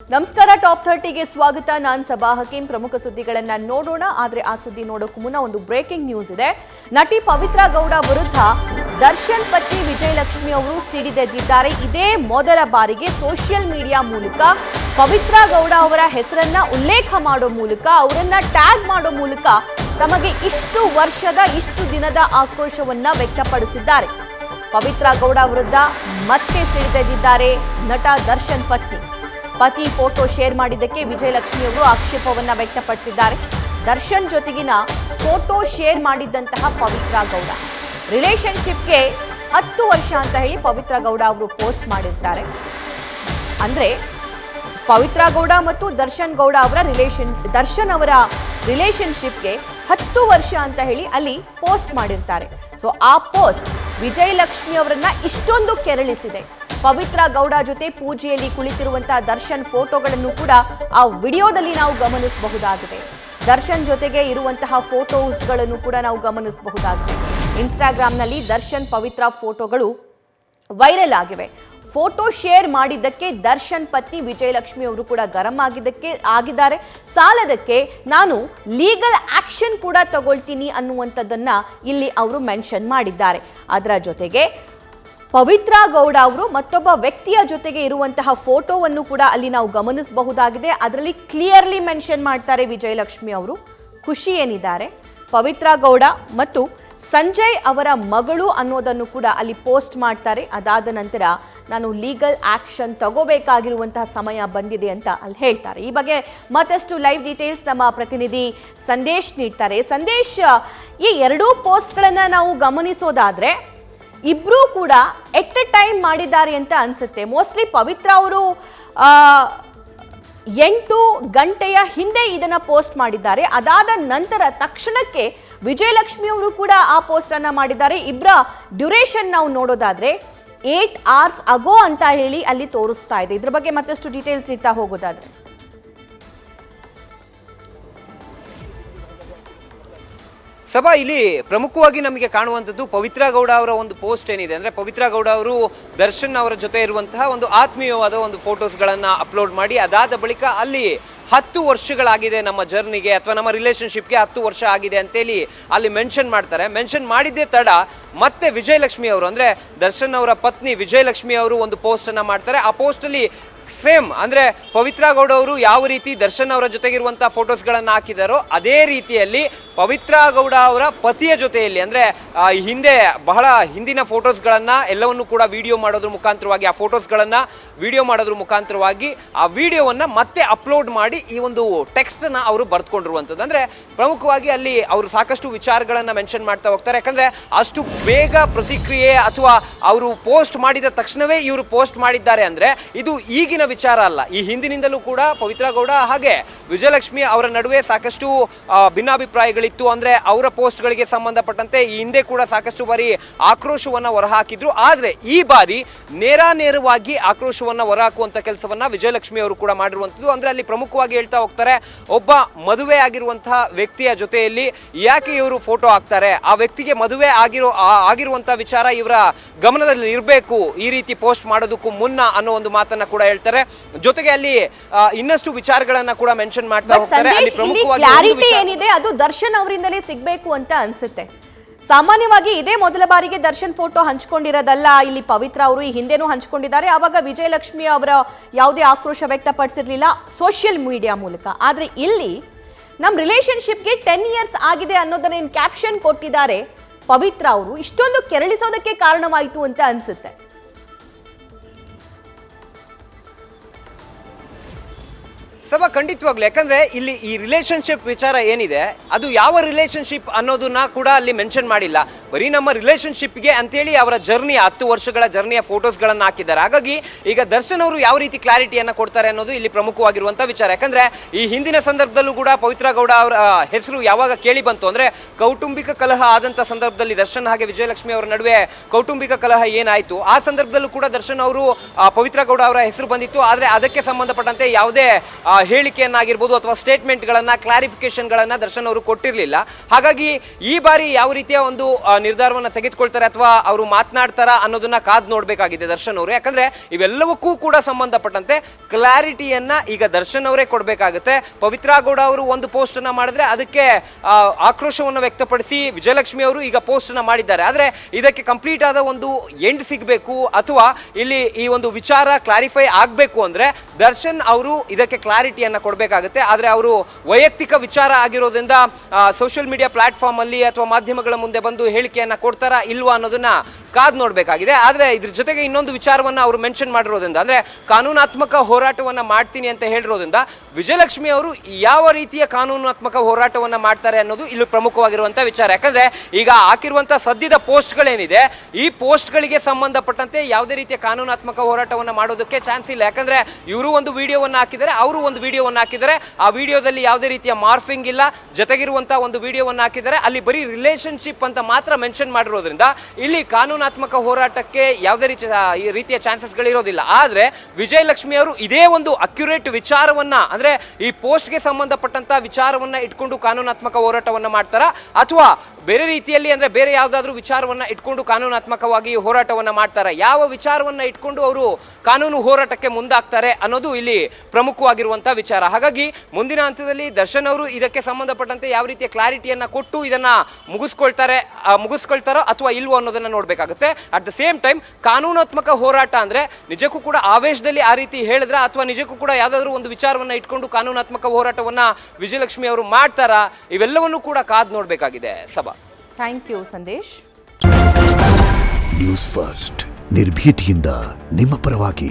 ನಮಸ್ಕಾರ ಟಾಪ್ 30ಗೆ ಸ್ವಾಗತ. ನಾನು ಸಬಾ ಹಕೀಂ. ಪ್ರಮುಖ ಸುದ್ದಿಗಳನ್ನ ನೋಡೋಣ. ಆದ್ರೆ ಆ ಸುದ್ದಿ ನೋಡೋಕೆ ಮುನ್ನ ಒಂದು ಬ್ರೇಕಿಂಗ್ ನ್ಯೂಸ್ ಇದೆ. ನಟಿ ಪವಿತ್ರ ಗೌಡ ವಿರುದ್ಧ ದರ್ಶನ್ ಪತ್ನಿ ವಿಜಯಲಕ್ಷ್ಮಿ ಅವರು ಸಿಡಿದೆದ್ದಿದ್ದಾರೆ. ಇದೇ ಮೊದಲ ಬಾರಿಗೆ ಸೋಷಿಯಲ್ ಮೀಡಿಯಾ ಮೂಲಕ ಪವಿತ್ರ ಗೌಡ ಅವರ ಹೆಸರನ್ನ ಉಲ್ಲೇಖ ಮಾಡೋ ಮೂಲಕ ಅವರನ್ನ ಟ್ಯಾಗ್ ಮಾಡೋ ಮೂಲಕ ತಮಗೆ ಇಷ್ಟು ವರ್ಷದ ಇಷ್ಟು ದಿನದ ಆಕ್ರೋಶವನ್ನ ವ್ಯಕ್ತಪಡಿಸಿದ್ದಾರೆ. ಪವಿತ್ರ ಗೌಡ ವಿರುದ್ಧ ಮತ್ತೆ ಸಿಡಿದೆದ್ದಿದ್ದಾರೆ ನಟ ದರ್ಶನ್ ಪತಿ ಫೋಟೋ ಶೇರ್ ಮಾಡಿದ್ದಕ್ಕೆ ವಿಜಯಲಕ್ಷ್ಮಿ ಅವರು ಆಕ್ಷೇಪವನ್ನ ವ್ಯಕ್ತಪಡಿಸಿದ್ದಾರೆ. ದರ್ಶನ್ ಜೊತೆಗಿನ ಫೋಟೋ ಶೇರ್ ಮಾಡಿದ್ದಂತಹ ಪವಿತ್ರ ಗೌಡ ರಿಲೇಶನ್ಶಿಪ್ಗೆ 10 ವರ್ಷ ಅಂತ ಹೇಳಿ ಪವಿತ್ರ ಗೌಡ ಅವರು ಪೋಸ್ಟ್ ಮಾಡಿರ್ತಾರೆ. ಅಂದ್ರೆ ಪವಿತ್ರ ಗೌಡ ಮತ್ತು ದರ್ಶನ್ ಗೌಡ ಅವರ ದರ್ಶನ್ ಅವರ ರಿಲೇಶನ್ಶಿಪ್ಗೆ 10 ವರ್ಷ ಅಂತ ಹೇಳಿ ಅಲ್ಲಿ ಪೋಸ್ಟ್ ಮಾಡಿರ್ತಾರೆ. ಸೊ ಆ ಪೋಸ್ಟ್ ವಿಜಯಲಕ್ಷ್ಮಿ ಅವರನ್ನ ಇಷ್ಟೊಂದು ಕೆರಳಿಸಿದೆ. ಪವಿತ್ರ ಗೌಡ ಜೊತೆ ಪೂಜೆಯಲ್ಲಿ ಕುಳಿತಿರುವಂತಹ ದರ್ಶನ್ ಫೋಟೋಗಳನ್ನು ಕೂಡ ಆ ವಿಡಿಯೋದಲ್ಲಿ ನಾವು ಗಮನಿಸಬಹುದಾಗಿದೆ. ದರ್ಶನ್ ಜೊತೆಗೆ ಇರುವಂತಹ ಫೋಟೋಸ್ಗಳನ್ನು ಕೂಡ ನಾವು ಗಮನಿಸಬಹುದಾಗಿದೆ. ಇನ್ಸ್ಟಾಗ್ರಾಂನಲ್ಲಿ ದರ್ಶನ್ ಪವಿತ್ರ ಫೋಟೋಗಳು ವೈರಲ್ ಆಗಿವೆ. ಫೋಟೋ ಶೇರ್ ಮಾಡಿದ್ದಕ್ಕೆ ದರ್ಶನ್ ಪತ್ನಿ ವಿಜಯಲಕ್ಷ್ಮಿ ಅವರು ಕೂಡ ಗರಂ ಆಗಿದ್ದಾರೆ. ಸಾಲದಕ್ಕೆ ನಾನು ಲೀಗಲ್ ಆಕ್ಷನ್ ಕೂಡ ತಗೊಳ್ತೀನಿ ಅನ್ನುವಂಥದ್ದನ್ನ ಇಲ್ಲಿ ಅವರು ಮೆನ್ಷನ್ ಮಾಡಿದ್ದಾರೆ. ಅದರ ಜೊತೆಗೆ ಪವಿತ್ರ ಗೌಡ ಅವರು ಮತ್ತೊಬ್ಬ ವ್ಯಕ್ತಿಯ ಜೊತೆಗೆ ಇರುವಂತಹ ಫೋಟೋವನ್ನು ಕೂಡ ಅಲ್ಲಿ ನಾವು ಗಮನಿಸಬಹುದಾಗಿದೆ. ಅದರಲ್ಲಿ ಕ್ಲಿಯರ್ಲಿ ಮೆನ್ಷನ್ ಮಾಡ್ತಾರೆ ವಿಜಯಲಕ್ಷ್ಮಿ ಅವರು. ಖುಷಿ ಏನಿದ್ದಾರೆ ಪವಿತ್ರ ಗೌಡ ಮತ್ತು ಸಂಜಯ್ ಅವರ ಮಗಳು ಅನ್ನೋದನ್ನು ಕೂಡ ಅಲ್ಲಿ ಪೋಸ್ಟ್ ಮಾಡ್ತಾರೆ. ಅದಾದ ನಂತರ ನಾನು ಲೀಗಲ್ ಆಕ್ಷನ್ ತಗೋಬೇಕಾಗಿರುವಂತಹ ಸಮಯ ಬಂದಿದೆ ಅಂತ ಅಲ್ಲಿ ಹೇಳ್ತಾರೆ. ಈ ಬಗ್ಗೆ ಮತ್ತಷ್ಟು ಲೈವ್ ಡೀಟೇಲ್ಸ್ ನಮ್ಮ ಪ್ರತಿನಿಧಿ ಸಂದೇಶ್ ನೀಡ್ತಾರೆ. ಸಂದೇಶ್, ಈ ಎರಡೂ ಪೋಸ್ಟ್ಗಳನ್ನು ನಾವು ಗಮನಿಸೋದಾದ್ರೆ ಇಬ್ರು ಕೂಡ ಎಟ್ ಎ ಟೈಮ್ ಮಾಡಿದ್ದಾರೆ ಅಂತ ಅನ್ಸುತ್ತೆ. ಮೋಸ್ಟ್ಲಿ ಪವಿತ್ರ ಅವರು 8 ಗಂಟೆಯ ಹಿಂದೆ ಇದನ್ನ ಪೋಸ್ಟ್ ಮಾಡಿದ್ದಾರೆ. ಅದಾದ ನಂತರ ತಕ್ಷಣಕ್ಕೆ ವಿಜಯಲಕ್ಷ್ಮಿ ಅವರು ಕೂಡ ಆ ಪೋಸ್ಟ್ ಅನ್ನ ಮಾಡಿದ್ದಾರೆ. ಇಬ್ಬರ ಡ್ಯೂರೇಷನ್ ನಾವು ನೋಡೋದಾದ್ರೆ 8 hours ಅಗೋ ಅಂತ ಹೇಳಿ ಅಲ್ಲಿ ತೋರಿಸ್ತಾ ಇದೆ. ಇದ್ರ ಬಗ್ಗೆ ಮತ್ತಷ್ಟು ಡೀಟೇಲ್ಸ್ ನೀಡ್ತಾ ಹೋಗೋದಾದ್ರೆ ಸಭಾ, ಇಲ್ಲಿ ಪ್ರಮುಖವಾಗಿ ನಮಗೆ ಕಾಣುವಂಥದ್ದು ಪವಿತ್ರ ಗೌಡ ಅವರ ಒಂದು ಪೋಸ್ಟ್ ಏನಿದೆ ಅಂದರೆ, ಪವಿತ್ರ ಗೌಡ ಅವರು ದರ್ಶನ್ ಅವರ ಜೊತೆ ಇರುವಂತಹ ಒಂದು ಆತ್ಮೀಯವಾದ ಒಂದು ಫೋಟೋಸ್ಗಳನ್ನು ಅಪ್ಲೋಡ್ ಮಾಡಿ ಅದಾದ ಬಳಿಕ ಅಲ್ಲಿ 10 ವರ್ಷಗಳಾಗಿದೆ ನಮ್ಮ ಜರ್ನಿಗೆ ಅಥವಾ ನಮ್ಮ ರಿಲೇಷನ್ಶಿಪ್ಗೆ 10 ವರ್ಷ ಆಗಿದೆ ಅಂತೇಳಿ ಅಲ್ಲಿ ಮೆನ್ಷನ್ ಮಾಡ್ತಾರೆ. ಮೆನ್ಷನ್ ಮಾಡಿದ್ದೇ ತಡ ಮತ್ತೆ ವಿಜಯಲಕ್ಷ್ಮಿ ಅವರು ಅಂದರೆ ದರ್ಶನ್ ಅವರ ಪತ್ನಿ ವಿಜಯಲಕ್ಷ್ಮಿ ಅವರು ಒಂದು ಪೋಸ್ಟನ್ನು ಮಾಡ್ತಾರೆ. ಆ ಪೋಸ್ಟಲ್ಲಿ ಸೇಮ್ ಅಂದರೆ ಪವಿತ್ರ ಗೌಡ ಅವರು ಯಾವ ರೀತಿ ದರ್ಶನ್ ಅವರ ಜೊತೆಗಿರುವಂಥ ಫೋಟೋಸ್ಗಳನ್ನು ಹಾಕಿದಾರೋ ಅದೇ ರೀತಿಯಲ್ಲಿ ಪವಿತ್ರ ಗೌಡ ಅವರ ಪತಿಯ ಜೊತೆಯಲ್ಲಿ ಅಂದರೆ ಹಿಂದೆ ಬಹಳ ಹಿಂದಿನ ಫೋಟೋಸ್ಗಳನ್ನು ಎಲ್ಲವನ್ನು ಕೂಡ ವಿಡಿಯೋ ಮಾಡೋದ್ರ ಮುಖಾಂತರವಾಗಿ ಆ ಫೋಟೋಸ್ಗಳನ್ನು ವಿಡಿಯೋ ಮಾಡೋದ್ರ ಮುಖಾಂತರವಾಗಿ ಆ ವಿಡಿಯೋವನ್ನು ಮತ್ತೆ ಅಪ್ಲೋಡ್ ಮಾಡಿ ಈ ಒಂದು ಟೆಕ್ಸ್ಟನ್ನು ಅವರು ಬರೆದುಕೊಂಡಿರುವಂಥದ್ದು. ಅಂದರೆ ಪ್ರಮುಖವಾಗಿ ಅಲ್ಲಿ ಅವರು ಸಾಕಷ್ಟು ವಿಚಾರಗಳನ್ನು ಮೆನ್ಷನ್ ಮಾಡ್ತಾ ಹೋಗ್ತಾರೆ. ಯಾಕಂದರೆ ಅಷ್ಟು ಬೇಗ ಪ್ರತಿಕ್ರಿಯೆ ಅಥವಾ ಅವರು ಪೋಸ್ಟ್ ಮಾಡಿದ ತಕ್ಷಣವೇ ಇವರು ಪೋಸ್ಟ್ ಮಾಡಿದ್ದಾರೆ ಅಂದರೆ ಇದು ಈಗಿನ ವಿಚಾರ ಅಲ್ಲ. ಈ ಹಿಂದಿನಿಂದಲೂ ಕೂಡ ಪವಿತ್ರ ಗೌಡ ಹಾಗೆ ವಿಜಯಲಕ್ಷ್ಮಿ ಅವರ ನಡುವೆ ಸಾಕಷ್ಟು ಭಿನ್ನಾಭಿಪ್ರಾಯಗಳಿತ್ತು. ಅಂದ್ರೆ ಅವರ ಪೋಸ್ಟ್ಗಳಿಗೆ ಸಂಬಂಧಪಟ್ಟಂತೆ ಈ ಹಿಂದೆ ಕೂಡ ಸಾಕಷ್ಟು ಬಾರಿ ಆಕ್ರೋಶವನ್ನ ಹೊರಹಾಕಿದ್ರು. ಆದ್ರೆ ಈ ಬಾರಿ ನೇರವಾಗಿ ಆಕ್ರೋಶವನ್ನ ಹೊರಹಾಕುವಂತ ಕೆಲಸವನ್ನ ವಿಜಯಲಕ್ಷ್ಮಿ ಅವರು ಕೂಡ ಮಾಡಿರುವಂತದ್ದು. ಅಂದ್ರೆ ಅಲ್ಲಿ ಪ್ರಮುಖವಾಗಿ ಹೇಳ್ತಾ ಹೋಗ್ತಾರೆ, ಒಬ್ಬ ಮದುವೆ ಆಗಿರುವಂತಹ ವ್ಯಕ್ತಿಯ ಜೊತೆಯಲ್ಲಿ ಯಾಕೆ ಇವರು ಫೋಟೋ ಹಾಕ್ತಾರೆ, ಆ ವ್ಯಕ್ತಿಗೆ ಮದುವೆ ಆಗಿರುವಂತಹ ವಿಚಾರ ಇವರ ಗಮನದಲ್ಲಿ ಇರಬೇಕು ಈ ರೀತಿ ಪೋಸ್ಟ್ ಮಾಡೋದಕ್ಕೂ ಮುನ್ನ ಅನ್ನೋ ಒಂದು ಮಾತನ್ನ ಕೂಡ ಹೇಳ್ತಾರೆ. ಜೊತೆಗೆ ಅಲ್ಲಿ ಇನ್ನಷ್ಟು ವಿಚಾರಗಳನ್ನ ಕೂಡ ಮೆನ್ಷನ್ ಮಾಡ್ತಾ ಹೋಗ್ತಾರೆ. ಕ್ಲಾರಿಟಿ ಏನಿದೆ ಅದು ದರ್ಶನ್ ಅವರಿಂದಲೇ ಸಿಗಬೇಕು ಅಂತ ಅನ್ಸುತ್ತೆ. ಸಾಮಾನ್ಯವಾಗಿ ಇದೇ ಮೊದಲ ಬಾರಿಗೆ ದರ್ಶನ್ ಫೋಟೋ ಹಂಚ್ಕೊಂಡಿರೋದಲ್ಲ. ಇಲ್ಲಿ ಪವಿತ್ರ ಅವರು ಈ ಹಿಂದೆನೂ ಹಂಚ್ಕೊಂಡಿದ್ದಾರೆ. ಆವಾಗ ವಿಜಯಲಕ್ಷ್ಮಿ ಅವರ ಯಾವುದೇ ಆಕ್ರೋಶ ವ್ಯಕ್ತಪಡಿಸಿರ್ಲಿಲ್ಲ ಸೋಷಿಯಲ್ ಮೀಡಿಯಾ ಮೂಲಕ. ಆದ್ರೆ ಇಲ್ಲಿ ನಮ್ಮ ರಿಲೇಶನ್ಶಿಪ್ಗೆ 10 years ಆಗಿದೆ ಅನ್ನೋದನ್ನ ಕ್ಯಾಪ್ಷನ್ ಕೊಟ್ಟಿದ್ದಾರೆ ಪವಿತ್ರ ಅವರು. ಇಷ್ಟೊಂದು ಕೆರಳಿಸೋದಕ್ಕೆ ಕಾರಣವಾಯಿತು ಅಂತ ಅನ್ಸುತ್ತೆ. ಸಭಾ, ಖಂಡಿತವಾಗ್ಲು. ಯಾಕಂದ್ರೆ ಇಲ್ಲಿ ಈ ರಿಲೇಶನ್ಶಿಪ್ ವಿಚಾರ ಏನಿದೆ ಅದು ಯಾವ ರಿಲೇಶನ್ಶಿಪ್ ಅನ್ನೋದನ್ನ ಕೂಡ ಅಲ್ಲಿ ಮೆನ್ಷನ್ ಮಾಡಿಲ್ಲ. ಬರೀ ನಮ್ಮ ರಿಲೇಶನ್ಶಿಪ್ಗೆ ಅಂತೇಳಿ ಅವರ ಜರ್ನಿ 10 ವರ್ಷಗಳ ಜರ್ನಿಯ ಫೋಟೋಸ್ಗಳನ್ನು ಹಾಕಿದ್ದಾರೆ. ಹಾಗಾಗಿ ಈಗ ದರ್ಶನ್ ಅವರು ಯಾವ ರೀತಿ ಕ್ಲಾರಿಟಿಯನ್ನು ಕೊಡ್ತಾರೆ ಅನ್ನೋದು ಇಲ್ಲಿ ಪ್ರಮುಖವಾಗಿರುವಂಥ ವಿಚಾರ. ಯಾಕಂದ್ರೆ ಈ ಹಿಂದಿನ ಸಂದರ್ಭದಲ್ಲೂ ಕೂಡ ಪವಿತ್ರ ಗೌಡ ಅವರ ಹೆಸರು ಯಾವಾಗ ಕೇಳಿ ಬಂತು ಅಂದ್ರೆ ಕೌಟುಂಬಿಕ ಕಲಹ ಆದಂಥ ಸಂದರ್ಭದಲ್ಲಿ ದರ್ಶನ್ ಹಾಗೆ ವಿಜಯಲಕ್ಷ್ಮಿ ಅವರ ನಡುವೆ ಕೌಟುಂಬಿಕ ಕಲಹ ಏನಾಯಿತು ಆ ಸಂದರ್ಭದಲ್ಲೂ ಕೂಡ ದರ್ಶನ್ ಅವರು ಪವಿತ್ರ ಗೌಡ ಅವರ ಹೆಸರು ಬಂದಿತ್ತು. ಆದರೆ ಅದಕ್ಕೆ ಸಂಬಂಧಪಟ್ಟಂತೆ ಯಾವುದೇ ಹೇಳಿಕೆಯನ್ನಾಗಿರ್ಬೋದು ಅಥವಾ ಸ್ಟೇಟ್ಮೆಂಟ್ಗಳನ್ನ ಕ್ಲಾರಿಫಿಕೇಶನ್ಗಳನ್ನ ದರ್ಶನ್ ಅವರು ಕೊಟ್ಟಿರಲಿಲ್ಲ. ಹಾಗಾಗಿ ಈ ಬಾರಿ ಯಾವ ರೀತಿಯ ಒಂದು ನಿರ್ಧಾರವನ್ನು ತೆಗೆದುಕೊಳ್ತಾರೆ ಅಥವಾ ಅವರು ಮಾತನಾಡ್ತಾರ ಅನ್ನೋದನ್ನ ಕಾದ್ ನೋಡ್ಬೇಕಾಗಿದೆ ದರ್ಶನ್ ಅವರು. ಯಾಕಂದ್ರೆ ಇವೆಲ್ಲವಕ್ಕೂ ಕೂಡ ಸಂಬಂಧಪಟ್ಟಂತೆ ಕ್ಲಾರಿಟಿಯನ್ನ ಈಗ ದರ್ಶನ್ ಅವರೇ ಕೊಡಬೇಕಾಗುತ್ತೆ. ಪವಿತ್ರ ಗೌಡ ಅವರು ಒಂದು ಪೋಸ್ಟ್ ಅನ್ನ ಮಾಡಿದ್ರೆ ಅದಕ್ಕೆ ಆಕ್ರೋಶವನ್ನು ವ್ಯಕ್ತಪಡಿಸಿ ವಿಜಯಲಕ್ಷ್ಮಿ ಅವರು ಈಗ ಪೋಸ್ಟ್ ಅನ್ನ ಮಾಡಿದ್ದಾರೆ. ಆದ್ರೆ ಇದಕ್ಕೆ ಕಂಪ್ಲೀಟ್ ಆದ ಒಂದು ಎಂಡ್ ಸಿಗಬೇಕು ಅಥವಾ ಇಲ್ಲಿ ಈ ಒಂದು ವಿಚಾರ ಕ್ಲಾರಿಫೈ ಆಗಬೇಕು ಅಂದ್ರೆ ದರ್ಶನ್ ಅವರು ಇದಕ್ಕೆ ಕ್ಲಾರಿಟಿಯನ್ನ ಕೊಡಬೇಕಾಗುತ್ತೆ. ಆದ್ರೆ ಅವರು ವೈಯಕ್ತಿಕ ವಿಚಾರ ಆಗಿರೋದ್ರಿಂದ ಸೋಷಿಯಲ್ ಮೀಡಿಯಾ ಪ್ಲಾಟ್ಫಾರ್ಮ್ ಅಲ್ಲಿ ಅಥವಾ ಮಾಧ್ಯಮಗಳ ಮುಂದೆ ಬಂದು ಹೇಳಿಕೆಯನ್ನ ಕೊಡ್ತಾರಾ ಇಲ್ವಾ ಅನ್ನೋದನ್ನ ಕಾದ್ ನೋಡ್ಬೇಕಾಗಿದೆ. ಆದ್ರೆ ಇದ್ರ ಜೊತೆಗೆ ಇನ್ನೊಂದು ವಿಚಾರವನ್ನ ಅವರು ಮೆನ್ಷನ್ ಮಾಡಿರೋದ್ರಿಂದ ಅಂದ್ರೆ ಕಾನೂನಾತ್ಮಕ ಹೋರಾಟವನ್ನ ಮಾಡ್ತೀನಿ ಅಂತ ಹೇಳಿರೋದ್ರಿಂದ ವಿಜಯಲಕ್ಷ್ಮಿ ಅವರು ಯಾವ ರೀತಿಯ ಕಾನೂನಾತ್ಮಕ ಹೋರಾಟವನ್ನ ಮಾಡ್ತಾರೆ ಅನ್ನೋದು ಇಲ್ಲಿ ಪ್ರಮುಖವಾಗಿರುವಂತಹ ವಿಚಾರ. ಯಾಕಂದ್ರೆ ಈಗ ಹಾಕಿರುವಂತಹ ಸದ್ಯದ ಪೋಸ್ಟ್ಗಳೇನಿದೆ ಈ ಪೋಸ್ಟ್ಗಳಿಗೆ ಸಂಬಂಧಪಟ್ಟಂತೆ ಯಾವುದೇ ರೀತಿಯ ಕಾನೂನಾತ್ಮಕ ಹೋರಾಟವನ್ನ ಮಾಡೋದಕ್ಕೆ ಚಾನ್ಸ್ ಇಲ್ಲ. ಯಾಕಂದ್ರೆ ಇವರು ಒಂದು ವಿಡಿಯೋವನ್ನ ಹಾಕಿದ್ದಾರೆ, ಅವರು ಒಂದು ವಿಡಿಯೋವನ್ನ ಹಾಕಿದ್ದಾರೆ. ಆ ವಿಡಿಯೋದಲ್ಲಿ ಯಾವುದೇ ರೀತಿಯ ಮಾರ್ಫಿಂಗ್ ಇಲ್ಲ, ಜೊತೆಗಿರುವಂತಹ ಒಂದು ವಿಡಿಯೋವನ್ನ ಹಾಕಿದ್ದಾರೆ. ಅಲ್ಲಿ ಬರೀ ರಿಲೇಶನ್ಶಿಪ್ ಅಂತ ಮಾತ್ರ ಮೆನ್ಷನ್ ಮಾಡಿರೋದ್ರಿಂದ ಇಲ್ಲಿ ಕಾನೂನಾತ್ಮಕ ಹೋರಾಟಕ್ಕೆ ಯಾವುದೇ ರೀತಿಯ ಚಾನ್ಸಸ್ಗಳಿರೋದಿಲ್ಲ. ಆದ್ರೆ ವಿಜಯಲಕ್ಷ್ಮಿ ಅವರು ಇದೇ ಒಂದು ಅಕ್ಯುರೇಟ್ ವಿಚಾರವನ್ನ ಅಂದ್ರೆ ಈ ಪೋಸ್ಟ್ಗೆ ಸಂಬಂಧಪಟ್ಟಂತ ವಿಚಾರವನ್ನ ಇಟ್ಕೊಂಡು ಕಾನೂನಾತ್ಮಕ ಹೋರಾಟವನ್ನ ಮಾಡ್ತಾರ ಅಥವಾ ಬೇರೆ ರೀತಿಯಲ್ಲಿ ಅಂದ್ರೆ ಬೇರೆ ಯಾವ್ದಾದ್ರು ವಿಚಾರವನ್ನ ಇಟ್ಕೊಂಡು ಕಾನೂನಾತ್ಮಕವಾಗಿ ಹೋರಾಟವನ್ನ ಮಾಡ್ತಾರ, ಯಾವ ವಿಚಾರವನ್ನ ಇಟ್ಕೊಂಡು ಅವರು ಕಾನೂನು ಹೋರಾಟಕ್ಕೆ ಮುಂದಾಗ್ತಾರೆ ಅನ್ನೋದು ಇಲ್ಲಿ ಪ್ರಮುಖವಾಗಿರುವಂತಹ ವಿಚಾರ. ಹಾಗಾಗಿ ಮುಂದಿನ ಹಂತದಲ್ಲಿ ದರ್ಶನ್ ಅವರು ಇದಕ್ಕೆ ಸಂಬಂಧಪಟ್ಟಂತೆ ಯಾವ ರೀತಿಯ ಕ್ಲಾರಿಟಿಯನ್ನ ಕೊಟ್ಟು ಇದನ್ನ ಮುಗಿಸ್ಕೊಳ್ತಾರೋ ಅಥವಾ ಇಲ್ವೋ ಅನ್ನೋದನ್ನ ನೋಡ್ಬೇಕಾಗುತ್ತೆ. ಅಟ್ ದ ಸೇಮ್ ಟೈಮ್ ಕಾನೂನಾತ್ಮಕ ಹೋರಾಟ ಅಂದ್ರೆ ನಿಜಕ್ಕೂ ಕೂಡ ಆವೇಶದಲ್ಲಿ ಆ ರೀತಿ ಹೇಳಿದ್ರ ಅಥವಾ ನಿಜಕ್ಕೂ ಕೂಡ ಯಾವ್ದಾದ್ರು ಒಂದು ವಿಚಾರವನ್ನ ಇಟ್ಕೊಂಡು ಕಾನೂನಾತ್ಮಕ ಹೋರಾಟವನ್ನ ವಿಜಯಲಕ್ಷ್ಮಿ ಅವರು ಮಾಡ್ತಾರಾ, ಇವೆಲ್ಲವನ್ನೂ ಕೂಡ ಕಾದ್ ನೋಡ್ಬೇಕಾಗಿದೆ. ಸಭಾ, thank you Sandesh. News first ನಿರ್ಭೀತಿಯಿಂದ ನಿಮ್ಮ ಪರವಾಗಿ.